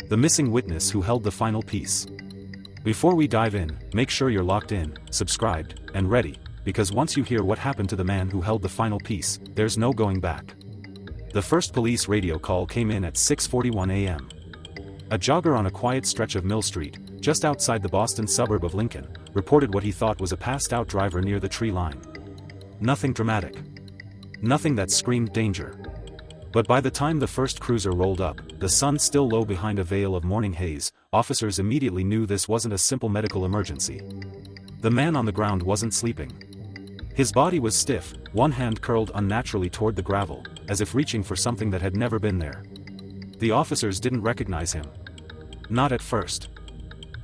The missing witness who held the final piece. Before we dive in, make sure you're locked in, subscribed, and ready, because once you hear what happened to the man who held the final piece, there's no going back. The first police radio call came in at 6:41 a.m. A jogger on a quiet stretch of Mill Street, just outside the Boston suburb of Lincoln, reported what he thought was a passed-out driver near the tree line. Nothing dramatic. Nothing that screamed danger. But by the time the first cruiser rolled up, the sun still low behind a veil of morning haze, officers immediately knew this wasn't a simple medical emergency. The man on the ground wasn't sleeping. His body was stiff, one hand curled unnaturally toward the gravel, as if reaching for something that had never been there. The officers didn't recognize him. Not at first.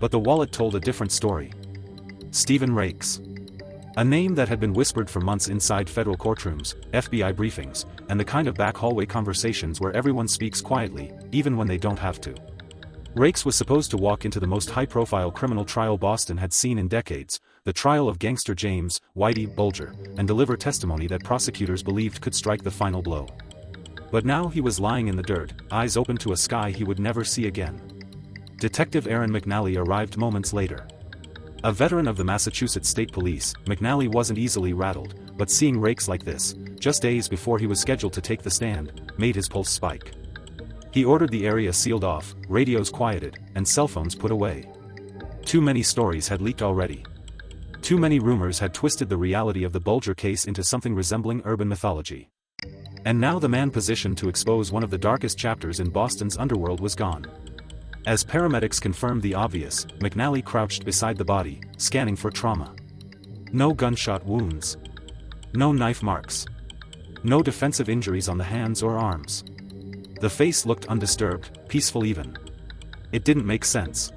But the wallet told a different story. Stephen Rakes. A name that had been whispered for months inside federal courtrooms, FBI briefings, and the kind of back hallway conversations where everyone speaks quietly, even when they don't have to. Rakes was supposed to walk into the most high-profile criminal trial Boston had seen in decades, the trial of gangster James Whitey Bulger, and deliver testimony that prosecutors believed could strike the final blow. But now he was lying in the dirt, eyes open to a sky he would never see again. Detective Aaron McNally arrived moments later. A veteran of the Massachusetts State Police, McNally wasn't easily rattled, but seeing Rakes like this, just days before he was scheduled to take the stand, made his pulse spike. He ordered the area sealed off, radios quieted, and cell phones put away. Too many stories had leaked already. Too many rumors had twisted the reality of the Bulger case into something resembling urban mythology. And now the man positioned to expose one of the darkest chapters in Boston's underworld was gone. As paramedics confirmed the obvious, McNally crouched beside the body, scanning for trauma. No gunshot wounds. No knife marks. No defensive injuries on the hands or arms. The face looked undisturbed, peaceful even. It didn't make sense.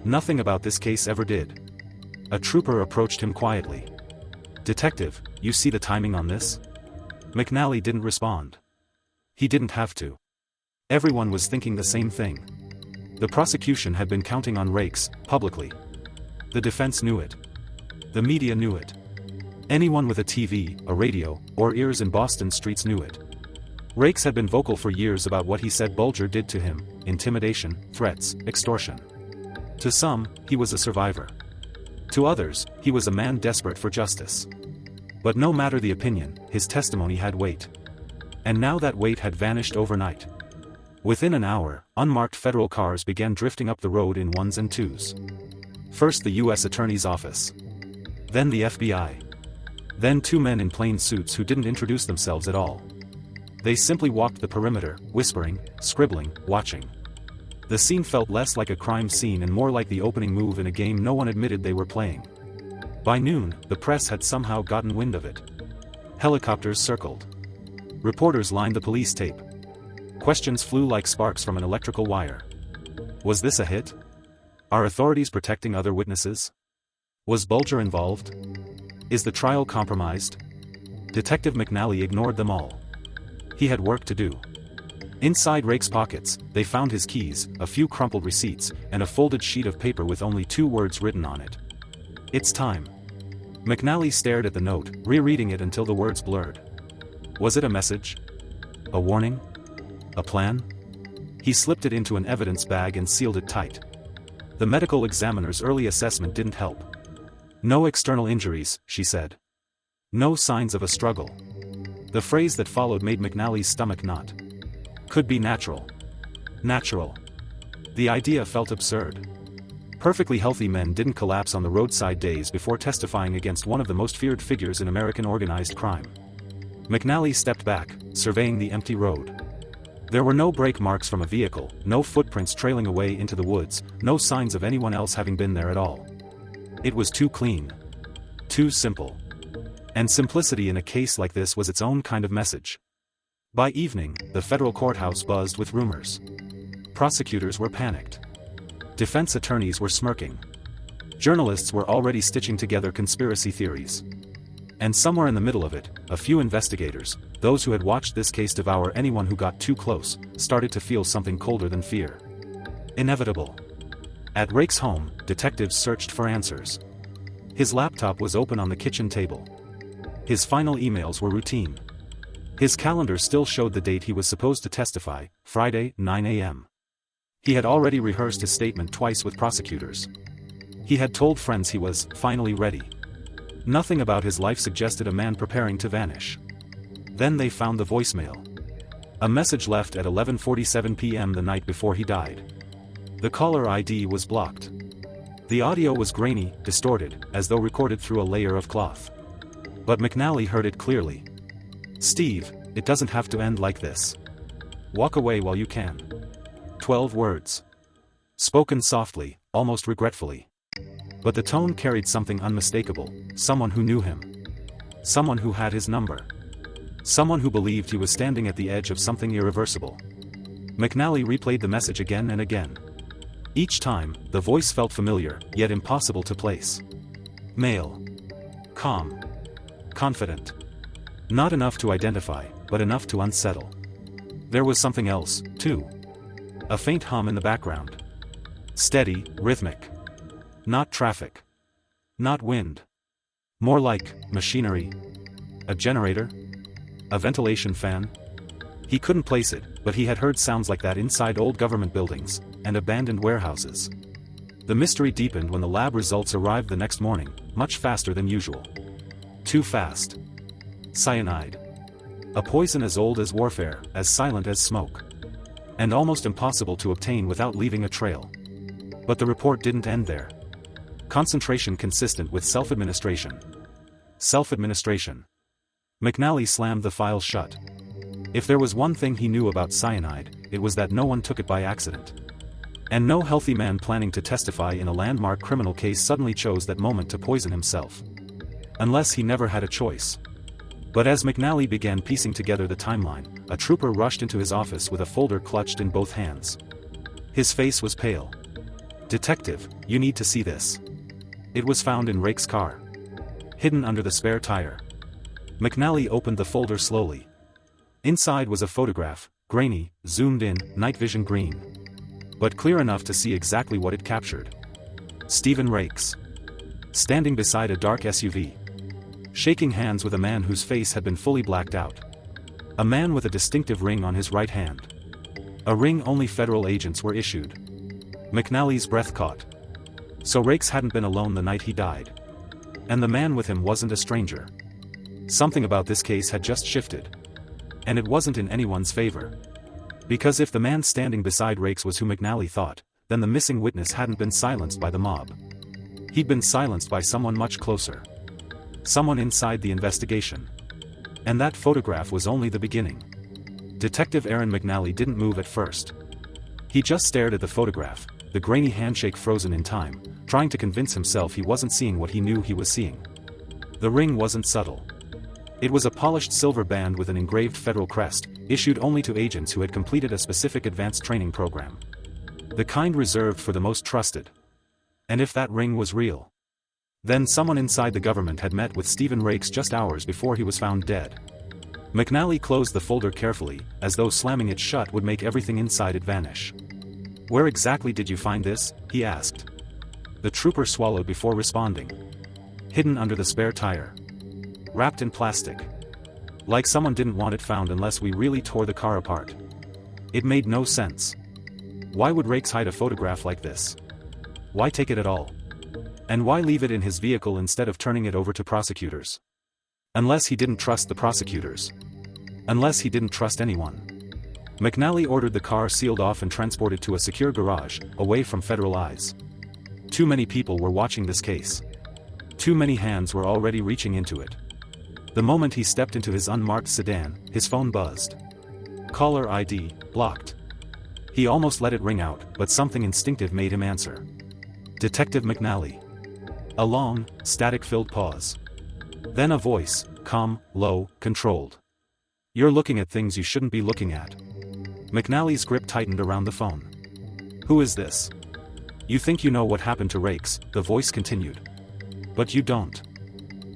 Nothing about this case ever did. A trooper approached him quietly. "Detective, you see the timing on this?" McNally didn't respond. He didn't have to. Everyone was thinking the same thing. The prosecution had been counting on Rakes, publicly. The defense knew it. The media knew it. Anyone with a TV, a radio, or ears in Boston streets knew it. Rakes had been vocal for years about what he said Bulger did to him: intimidation, threats, extortion. To some, he was a survivor. To others, he was a man desperate for justice. But no matter the opinion, his testimony had weight. And now that weight had vanished overnight. Within an hour, unmarked federal cars began drifting up the road in ones and twos. First the U.S. Attorney's Office. Then the FBI. Then two men in plain suits who didn't introduce themselves at all. They simply walked the perimeter, whispering, scribbling, watching. The scene felt less like a crime scene and more like the opening move in a game no one admitted they were playing. By noon, the press had somehow gotten wind of it. Helicopters circled. Reporters lined the police tape. Questions flew like sparks from an electrical wire. Was this a hit? Are authorities protecting other witnesses? Was Bulger involved? Is the trial compromised? Detective McNally ignored them all. He had work to do. Inside Rakes' pockets, they found his keys, a few crumpled receipts, and a folded sheet of paper with only 2 words written on it. "It's time." McNally stared at the note, rereading it until the words blurred. Was it a message? A warning? A plan? He slipped it into an evidence bag and sealed it tight. The medical examiner's early assessment didn't help. "No external injuries," she said. "No signs of a struggle." The phrase that followed made McNally's stomach knot. Could be natural. Natural. The idea felt absurd. Perfectly healthy men didn't collapse on the roadside days before testifying against one of the most feared figures in American organized crime. McNally stepped back, surveying the empty road. There were no brake marks from a vehicle, no footprints trailing away into the woods, no signs of anyone else having been there at all. It was too clean. Too simple. And simplicity in a case like this was its own kind of message. By evening, the federal courthouse buzzed with rumors. Prosecutors were panicked. Defense attorneys were smirking. Journalists were already stitching together conspiracy theories. And somewhere in the middle of it, a few investigators, those who had watched this case devour anyone who got too close, started to feel something colder than fear. Inevitable. At Rakes' home, detectives searched for answers. His laptop was open on the kitchen table. His final emails were routine. His calendar still showed the date he was supposed to testify, Friday, 9 a.m. He had already rehearsed his statement twice with prosecutors. He had told friends he was finally ready. Nothing about his life suggested a man preparing to vanish. Then they found the voicemail. A message left at 11:47 p.m. the night before he died. The caller ID was blocked. The audio was grainy, distorted, as though recorded through a layer of cloth. But McNally heard it clearly. "Steve, it doesn't have to end like this. Walk away while you can." 12 words. Spoken softly, almost regretfully. But the tone carried something unmistakable, someone who knew him. Someone who had his number. Someone who believed he was standing at the edge of something irreversible. McNally replayed the message again and again. Each time, the voice felt familiar, yet impossible to place. Male. Calm. Confident. Not enough to identify, but enough to unsettle. There was something else, too. A faint hum in the background. Steady, rhythmic. Not traffic. Not wind. More like machinery. A generator? A ventilation fan? He couldn't place it, but he had heard sounds like that inside old government buildings and abandoned warehouses. The mystery deepened when the lab results arrived the next morning, much faster than usual. Too fast. Cyanide. A poison as old as warfare, as silent as smoke. And almost impossible to obtain without leaving a trail. But the report didn't end there. Concentration consistent with self-administration. Self-administration. McNally slammed the file shut. If there was one thing he knew about cyanide, it was that no one took it by accident. And no healthy man planning to testify in a landmark criminal case suddenly chose that moment to poison himself. Unless he never had a choice. But as McNally began piecing together the timeline, a trooper rushed into his office with a folder clutched in both hands. His face was pale. "Detective, you need to see this." It was found in Rakes' car. Hidden under the spare tire. McNally opened the folder slowly. Inside was a photograph, grainy, zoomed in, night vision green. But clear enough to see exactly what it captured. Stephen Rakes. Standing beside a dark SUV. Shaking hands with a man whose face had been fully blacked out. A man with a distinctive ring on his right hand. A ring only federal agents were issued. McNally's breath caught. So Rakes hadn't been alone the night he died. And the man with him wasn't a stranger. Something about this case had just shifted. And it wasn't in anyone's favor. Because if the man standing beside Rakes was who McNally thought, then the missing witness hadn't been silenced by the mob. He'd been silenced by someone much closer. Someone inside the investigation. And that photograph was only the beginning. Detective Aaron McNally didn't move at first. He just stared at the photograph, the grainy handshake frozen in time, trying to convince himself he wasn't seeing what he knew he was seeing. The ring wasn't subtle. It was a polished silver band with an engraved federal crest, issued only to agents who had completed a specific advanced training program. The kind reserved for the most trusted. And if that ring was real, then someone inside the government had met with Stephen Rakes just hours before he was found dead. McNally closed the folder carefully, as though slamming it shut would make everything inside it vanish. "Where exactly did you find this?" he asked. The trooper swallowed before responding. "Hidden under the spare tire. Wrapped in plastic. Like someone didn't want it found unless we really tore the car apart." It made no sense. Why would Rakes hide a photograph like this? Why take it at all? And why leave it in his vehicle instead of turning it over to prosecutors? Unless he didn't trust the prosecutors. Unless he didn't trust anyone. McNally ordered the car sealed off and transported to a secure garage, away from federal eyes. Too many people were watching this case. Too many hands were already reaching into it. The moment he stepped into his unmarked sedan, his phone buzzed. Caller ID, blocked. He almost let it ring out, but something instinctive made him answer. Detective McNally. A long, static-filled pause. Then a voice, calm, low, controlled. "You're looking at things you shouldn't be looking at." McNally's grip tightened around the phone. "Who is this?" "You think you know what happened to Rakes," the voice continued. "But you don't.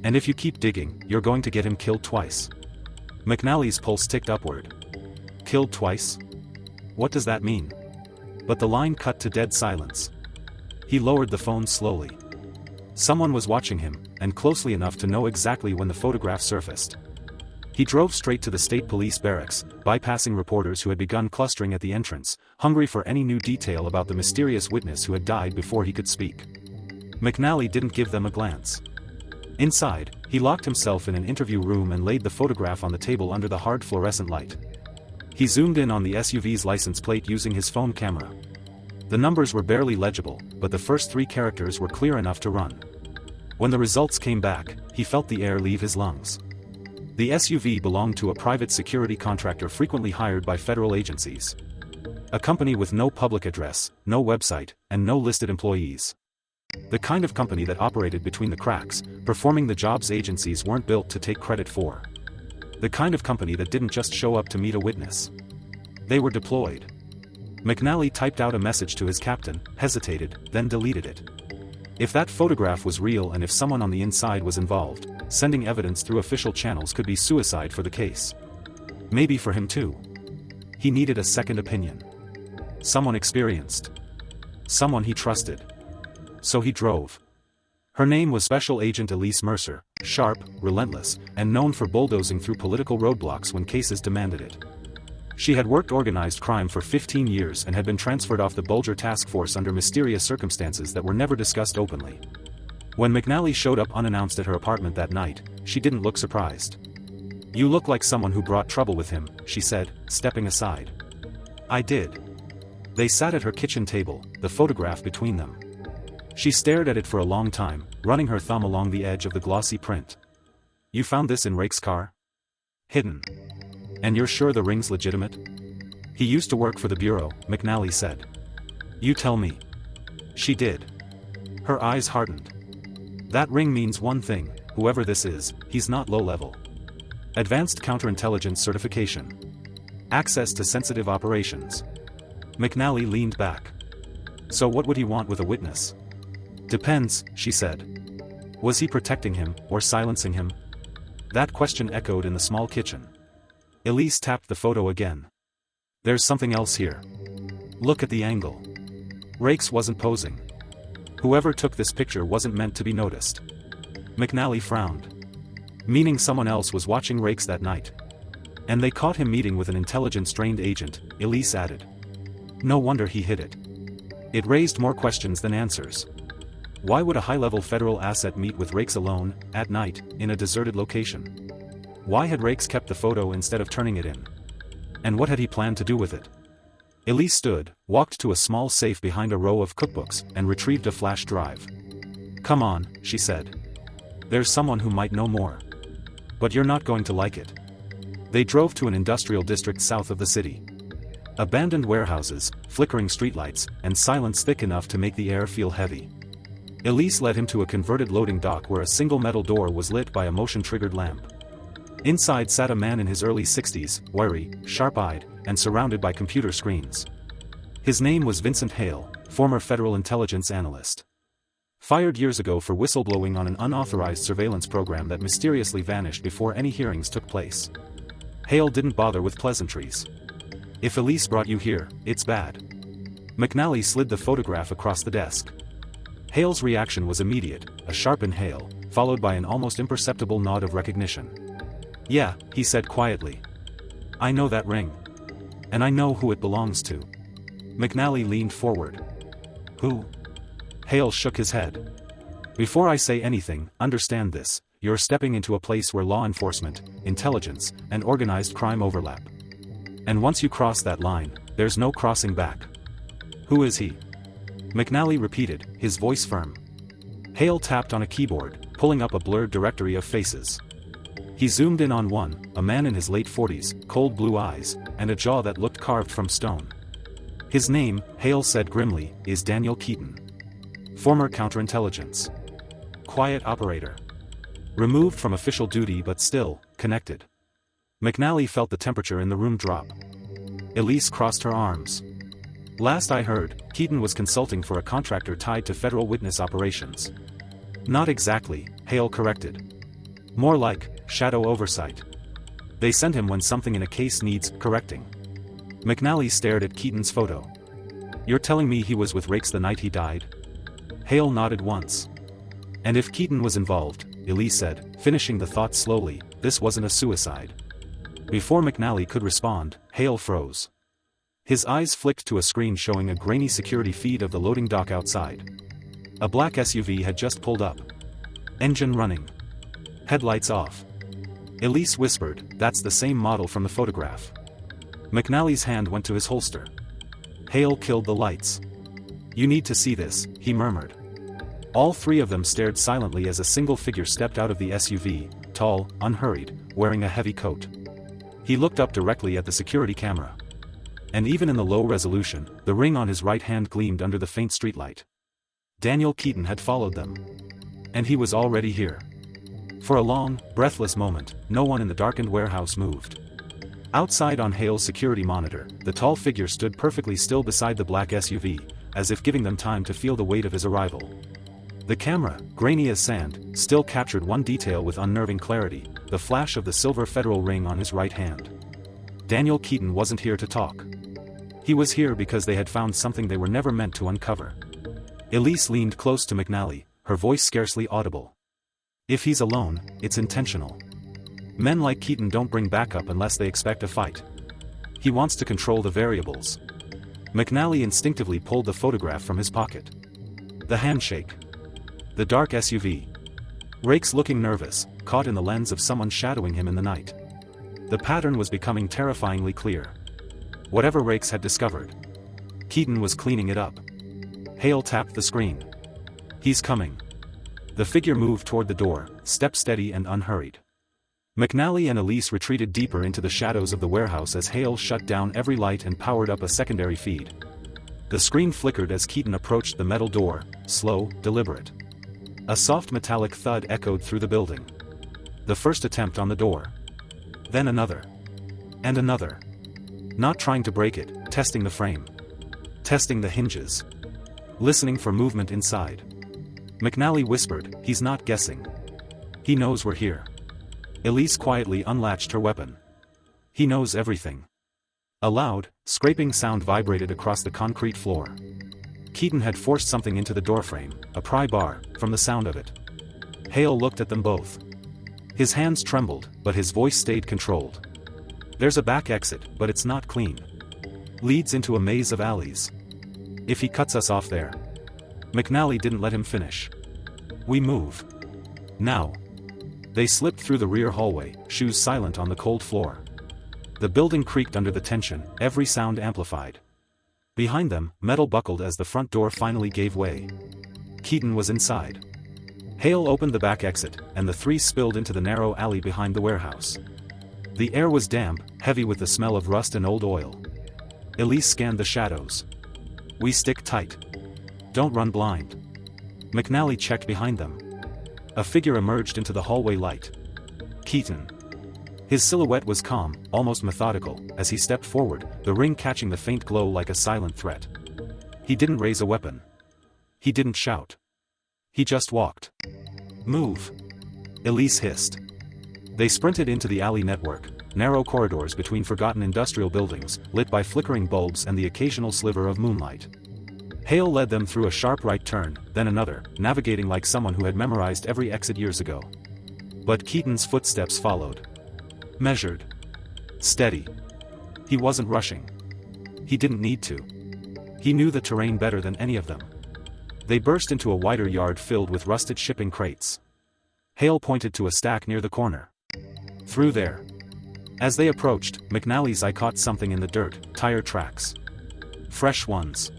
And if you keep digging, you're going to get him killed twice." McNally's pulse ticked upward. Killed twice? What does that mean? But the line cut to dead silence. He lowered the phone slowly. Someone was watching him, and closely enough to know exactly when the photograph surfaced. He drove straight to the state police barracks, bypassing reporters who had begun clustering at the entrance, hungry for any new detail about the mysterious witness who had died before he could speak. McNally didn't give them a glance. Inside, he locked himself in an interview room and laid the photograph on the table under the hard fluorescent light. He zoomed in on the SUV's license plate using his phone camera. The numbers were barely legible, but the first 3 characters were clear enough to run. When the results came back, he felt the air leave his lungs. The SUV belonged to a private security contractor frequently hired by federal agencies. A company with no public address, no website, and no listed employees. The kind of company that operated between the cracks, performing the jobs agencies weren't built to take credit for. The kind of company that didn't just show up to meet a witness. They were deployed. McNally typed out a message to his captain, hesitated, then deleted it. If that photograph was real and if someone on the inside was involved, sending evidence through official channels could be suicide for the case. Maybe for him too. He needed a second opinion. Someone experienced. Someone he trusted. So he drove. Her name was Special Agent Elise Mercer, sharp, relentless, and known for bulldozing through political roadblocks when cases demanded it. She had worked organized crime for 15 years and had been transferred off the Bulger task force under mysterious circumstances that were never discussed openly. When McNally showed up unannounced at her apartment that night, she didn't look surprised. "You look like someone who brought trouble with him," she said, stepping aside. "I did." They sat at her kitchen table, the photograph between them. She stared at it for a long time, running her thumb along the edge of the glossy print. "You found this in Rakes' car?" "Hidden." "And you're sure the ring's legitimate?" "He used to work for the Bureau," McNally said. "You tell me." She did. Her eyes hardened. "That ring means one thing, whoever this is, he's not low-level. Advanced counterintelligence certification. Access to sensitive operations." McNally leaned back. "So what would he want with a witness?" "Depends," she said. Was he protecting him, or silencing him? That question echoed in the small kitchen. Elise tapped the photo again. "There's something else here. Look at the angle. Rakes wasn't posing. Whoever took this picture wasn't meant to be noticed." McNally frowned. "Meaning someone else was watching Rakes that night. And they caught him meeting with an intelligence-trained agent," Elise added. "No wonder he hid it." It raised more questions than answers. Why would a high-level federal asset meet with Rakes alone, at night, in a deserted location? Why had Rakes kept the photo instead of turning it in? And what had he planned to do with it? Elise stood, walked to a small safe behind a row of cookbooks, and retrieved a flash drive. "Come on," she said. "There's someone who might know more. But you're not going to like it." They drove to an industrial district south of the city. Abandoned warehouses, flickering streetlights, and silence thick enough to make the air feel heavy. Elise led him to a converted loading dock where a single metal door was lit by a motion-triggered lamp. Inside sat a man in his early 60s, wiry, sharp-eyed, and surrounded by computer screens. His name was Vincent Hale, former federal intelligence analyst. Fired years ago for whistleblowing on an unauthorized surveillance program that mysteriously vanished before any hearings took place. Hale didn't bother with pleasantries. "If Elise brought you here, it's bad." McNally slid the photograph across the desk. Hale's reaction was immediate, a sharp inhale, followed by an almost imperceptible nod of recognition. "Yeah," he said quietly. "I know that ring. And I know who it belongs to." McNally leaned forward. "Who?" Hale shook his head. "Before I say anything, understand this, you're stepping into a place where law enforcement, intelligence, and organized crime overlap. And once you cross that line, there's no crossing back." "Who is he?" McNally repeated, his voice firm. Hale tapped on a keyboard, pulling up a blurred directory of faces. He zoomed in on one, a man in his late 40s, cold blue eyes, and a jaw that looked carved from stone. "His name," Hale said grimly, "is Daniel Keaton. Former counterintelligence. Quiet operator. Removed from official duty but still, connected." McNally felt the temperature in the room drop. Elise crossed her arms. "Last I heard, Keaton was consulting for a contractor tied to federal witness operations." "Not exactly," Hale corrected. "More like, shadow oversight. They send him when something in a case needs correcting." McNally stared at Keaton's photo. "You're telling me he was with Rakes the night he died?" Hale nodded once. "And if Keaton was involved," Elise said, finishing the thought slowly, "this wasn't a suicide. Before McNally could respond, Hale froze. His eyes flicked to a screen showing a grainy security feed of the loading dock outside. A black SUV had just pulled up. Engine running. Headlights off. Elise whispered, "That's the same model from the photograph." McNally's hand went to his holster. Hale killed the lights. "You need to see this," he murmured. All three of them stared silently as a single figure stepped out of the SUV, tall, unhurried, wearing a heavy coat. He looked up directly at the security camera. And even in the low resolution, the ring on his right hand gleamed under the faint streetlight. Daniel Keaton had followed them. And he was already here. For a long, breathless moment, no one in the darkened warehouse moved. Outside on Hale's security monitor, the tall figure stood perfectly still beside the black SUV, as if giving them time to feel the weight of his arrival. The camera, grainy as sand, still captured one detail with unnerving clarity, the flash of the silver federal ring on his right hand. Daniel Keaton wasn't here to talk. He was here because they had found something they were never meant to uncover. Elise leaned close to McNally, her voice scarcely audible. "If he's alone, it's intentional. Men like Keaton don't bring backup unless they expect a fight. He wants to control the variables." McNally instinctively pulled the photograph from his pocket. The handshake. The dark SUV. Rakes looking nervous, caught in the lens of someone shadowing him in the night. The pattern was becoming terrifyingly clear. Whatever Rakes had discovered, Keaton was cleaning it up. Hale tapped the screen. "He's coming." The figure moved toward the door, step steady and unhurried. McNally and Elise retreated deeper into the shadows of the warehouse as Hale shut down every light and powered up a secondary feed. The screen flickered as Keaton approached the metal door, slow, deliberate. A soft metallic thud echoed through the building. The first attempt on the door. Then another. And another. Not trying to break it, testing the frame. Testing the hinges. Listening for movement inside. McNally whispered, "He's not guessing. He knows we're here." Elise quietly unlatched her weapon. "He knows everything." A loud, scraping sound vibrated across the concrete floor. Keaton had forced something into the doorframe, a pry bar, from the sound of it. Hale looked at them both. His hands trembled, but his voice stayed controlled. "There's a back exit, but it's not clean. Leads into a maze of alleys. If he cuts us off there." McNally didn't let him finish. "We move. Now." They slipped through the rear hallway, shoes silent on the cold floor. The building creaked under the tension, every sound amplified. Behind them, metal buckled as the front door finally gave way. Keaton was inside. Hale opened the back exit, and the three spilled into the narrow alley behind the warehouse. The air was damp, heavy with the smell of rust and old oil. Elise scanned the shadows. "We stick tight. Don't run blind." McNally checked behind them. A figure emerged into the hallway light. Keaton. His silhouette was calm, almost methodical, as he stepped forward, the ring catching the faint glow like a silent threat. He didn't raise a weapon. He didn't shout. He just walked. "Move," Elise hissed. They sprinted into the alley network, narrow corridors between forgotten industrial buildings, lit by flickering bulbs and the occasional sliver of moonlight. Hale led them through a sharp right turn, then another, navigating like someone who had memorized every exit years ago. But Keaton's footsteps followed. Measured. Steady. He wasn't rushing. He didn't need to. He knew the terrain better than any of them. They burst into a wider yard filled with rusted shipping crates. Hale pointed to a stack near the corner. "Through there." As they approached, McNally's eye caught something in the dirt, tire tracks. Fresh ones.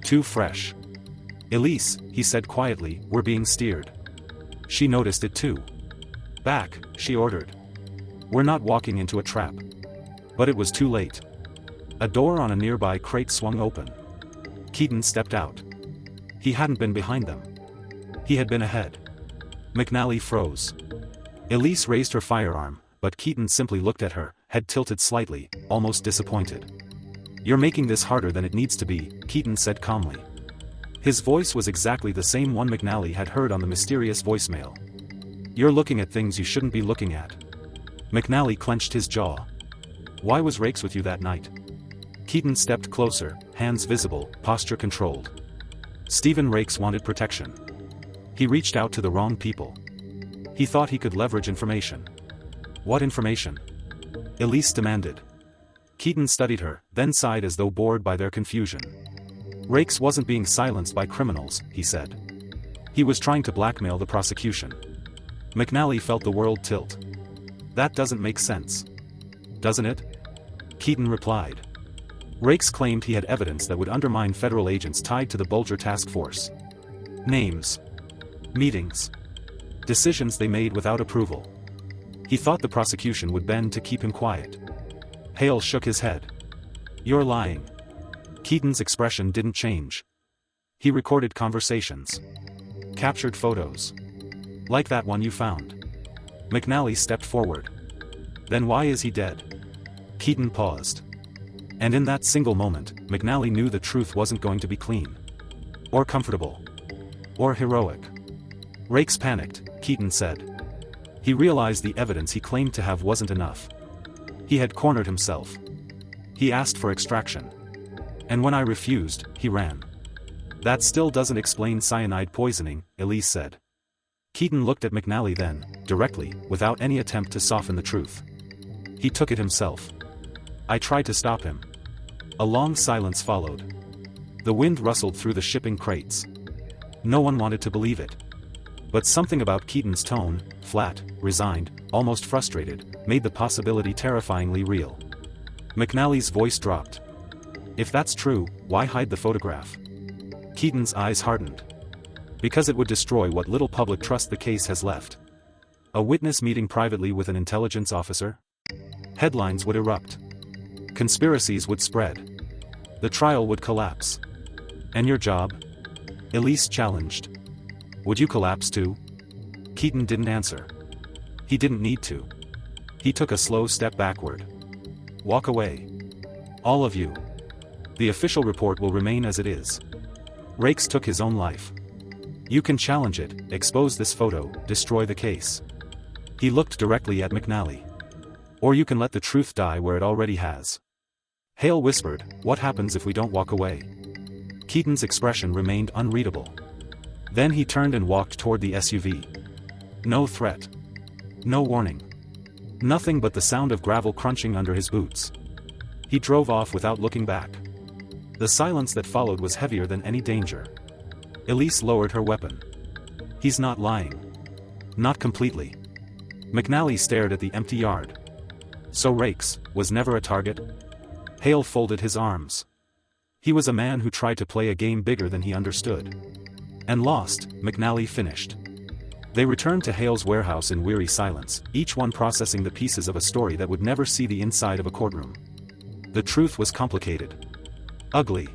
Too fresh. "Elise," he said quietly, "we're being steered." She noticed it too. "Back," she ordered. "We're not walking into a trap." But it was too late. A door on a nearby crate swung open. Keaton stepped out. He hadn't been behind them. He had been ahead. McNally froze. Elise raised her firearm, but Keaton simply looked at her, head tilted slightly, almost disappointed. "You're making this harder than it needs to be," Keaton said calmly. His voice was exactly the same one McNally had heard on the mysterious voicemail. "You're looking at things you shouldn't be looking at." McNally clenched his jaw. "Why was Rakes with you that night?" Keaton stepped closer, hands visible, posture controlled. Stephen Rakes wanted protection. He reached out to the wrong people. He thought he could leverage information. What information? Elise demanded. Keaton studied her, then sighed as though bored by their confusion. Rakes wasn't being silenced by criminals, he said. He was trying to blackmail the prosecution. McNally felt the world tilt. That doesn't make sense. Doesn't it? Keaton replied. Rakes claimed he had evidence that would undermine federal agents tied to the Bulger task force. Names. Meetings. Decisions they made without approval. He thought the prosecution would bend to keep him quiet. Hale shook his head. You're lying. Keaton's expression didn't change. He recorded conversations. Captured photos. Like that one you found. McNally stepped forward. Then why is he dead? Keaton paused. And in that single moment, McNally knew the truth wasn't going to be clean. Or comfortable. Or heroic. Rakes panicked, Keaton said. He realized the evidence he claimed to have wasn't enough. He had cornered himself. He asked for extraction. And when I refused, he ran. That still doesn't explain cyanide poisoning, Elise said. Keaton looked at McNally then, directly, without any attempt to soften the truth. He took it himself. I tried to stop him. A long silence followed. The wind rustled through the shipping crates. No one wanted to believe it. But something about Keaton's tone, flat, resigned, almost frustrated, made the possibility terrifyingly real. McNally's voice dropped. If that's true, why hide the photograph? Keaton's eyes hardened. Because it would destroy what little public trust the case has left. A witness meeting privately with an intelligence officer? Headlines would erupt. Conspiracies would spread. The trial would collapse. And your job? Elise challenged. Would you collapse too? Keaton didn't answer. He didn't need to. He took a slow step backward. Walk away. All of you. The official report will remain as it is. Rakes took his own life. You can challenge it, expose this photo, destroy the case. He looked directly at McNally. Or you can let the truth die where it already has. Hale whispered, what happens if we don't walk away? Keaton's expression remained unreadable. Then he turned and walked toward the SUV. No threat. No warning. Nothing but the sound of gravel crunching under his boots. He drove off without looking back. The silence that followed was heavier than any danger. Elise lowered her weapon. He's not lying. Not completely. McNally stared at the empty yard. So Rakes was never a target? Hale folded his arms. He was a man who tried to play a game bigger than he understood. And lost, McNally finished. They returned to Hale's warehouse in weary silence, each one processing the pieces of a story that would never see the inside of a courtroom. The truth was complicated. Ugly.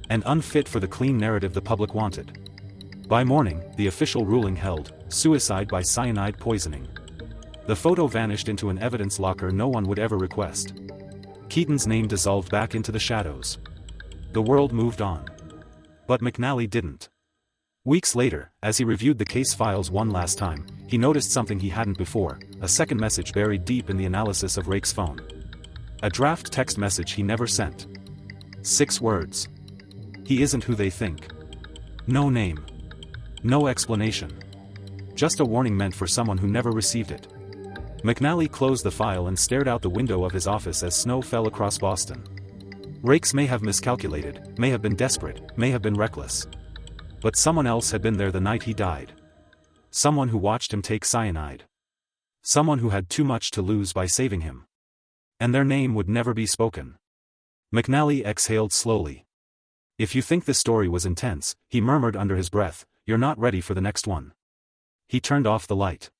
And unfit for the clean narrative the public wanted. By morning, the official ruling held, suicide by cyanide poisoning. The photo vanished into an evidence locker no one would ever request. Keaton's name dissolved back into the shadows. The world moved on. But McNally didn't. Weeks later, as he reviewed the case files one last time, he noticed something he hadn't before, a second message buried deep in the analysis of Rakes' phone. A draft text message he never sent. 6 words. He isn't who they think. No name. No explanation. Just a warning meant for someone who never received it. McNally closed the file and stared out the window of his office as snow fell across Boston. Rakes may have miscalculated, may have been desperate, may have been reckless. But someone else had been there the night he died. Someone who watched him take cyanide. Someone who had too much to lose by saving him. And their name would never be spoken. McNally exhaled slowly. If you think this story was intense, he murmured under his breath, you're not ready for the next one. He turned off the light.